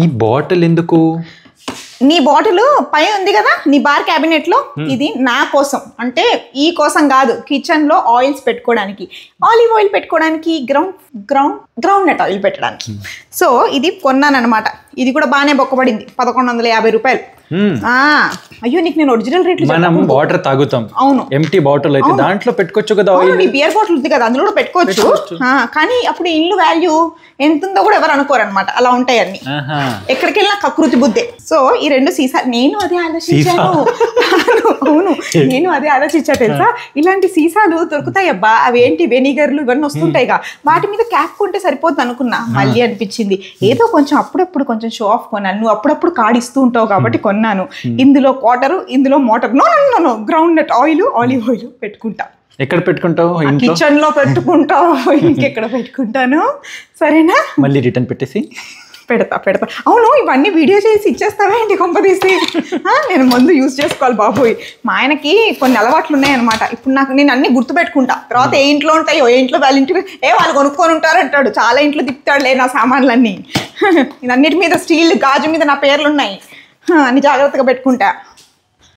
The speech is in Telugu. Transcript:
ఈ బాటిల్ ఎందుకు? నీ బాటిల్ పై ఉంది కదా నీ బార్ క్యాబినెట్ లో, ఇది నా కోసం, అంటే ఈ కోసం కాదు, కిచెన్ లో ఆయిల్స్ పెట్టుకోవడానికి, ఆలివ్ ఆయిల్ పెట్టుకోవడానికి, గ్రౌండ్ నట్ ఆయిల్ పెట్టడానికి. సో ఇది కొన్నాను అనమాట. ఇది కూడా బాగానే బొక్కబడింది, 1150 రూపాయలు. అయ్యో నీకు నేను ఒరిజినల్ రేట్లు మనం వాటర్ తాగుతాం, అవును, ఎంటీ బాటిల్ అయితే దాంట్లో పెట్టుకోవచ్చు కదా ఆయిల్. నీ బియర్ బాటిల్ ఉంది కదా అందులో కూడా పెట్టుకోవచ్చు. కానీ అప్పుడు ఇల్లు వాల్యూ ఎంత ఉందో కూడా ఎవరు అనుకోరు అనమాట, అలా ఉంటాయి అన్ని. ఎక్కడికి వెళ్ళినా కకృతి బుద్ధే. సో ఈ 2 సీసాలు నేను అదే ఆలోచించాను. అవును, నేను అదే ఆలోచించా తెలుసా, ఇలాంటి సీసాలు దొరుకుతాయి అబ్బా, అవి ఏంటి వెనిగర్లు ఇవన్నీ వస్తుంటాయిగా, వాటి మీద క్యాప్ కొంటే సరిపోద్ది అనుకున్నా. మళ్ళీ అనిపించింది ఏదో కొంచెం అప్పుడప్పుడు కొంచెం షో ఆఫ్ కొన్నాను, నువ్వు అప్పుడప్పుడు కాడిస్తూ ఉంటావు కాబట్టి కొన్నాను. ఇందులో వాటర్, ఇందులో motor, no groundnut oil, olive oil పెట్టుకుంటా. ఎక్కడ పెట్టుకుంటావు? కిచెన్ లో పెట్టుకుంటావు, ఇంకెక్కడ పెట్టుకుంటాను. సరేనా? మళ్ళీ రిటర్న్ పెట్టేసి పెడతా. అవును, ఇవన్నీ వీడియో చేసి ఇచ్చేస్తావే ఏంటి కొంపదీసి? నేను ముందు యూజ్ చేసుకోవాలి బాబోయ్. మా ఆయనకి కొన్ని అలవాట్లు ఉన్నాయన్నమాట. ఇప్పుడు నేను అన్ని గుర్తుపెట్టుకుంటా, తర్వాత ఏ ఇంట్లో ఉంటాయో, ఏ ఇంట్లో వాళ్ళ ఇంటికి వాళ్ళు కొనుక్కొని ఉంటారు అంటాడు. చాలా ఇంట్లో తిప్పుతాడులే నా సామాన్లన్నీ. ఇదన్నిటి మీద స్టీల్ గాజు మీద నా పేర్లు ఉన్నాయి, అన్ని జాగ్రత్తగా పెట్టుకుంటా.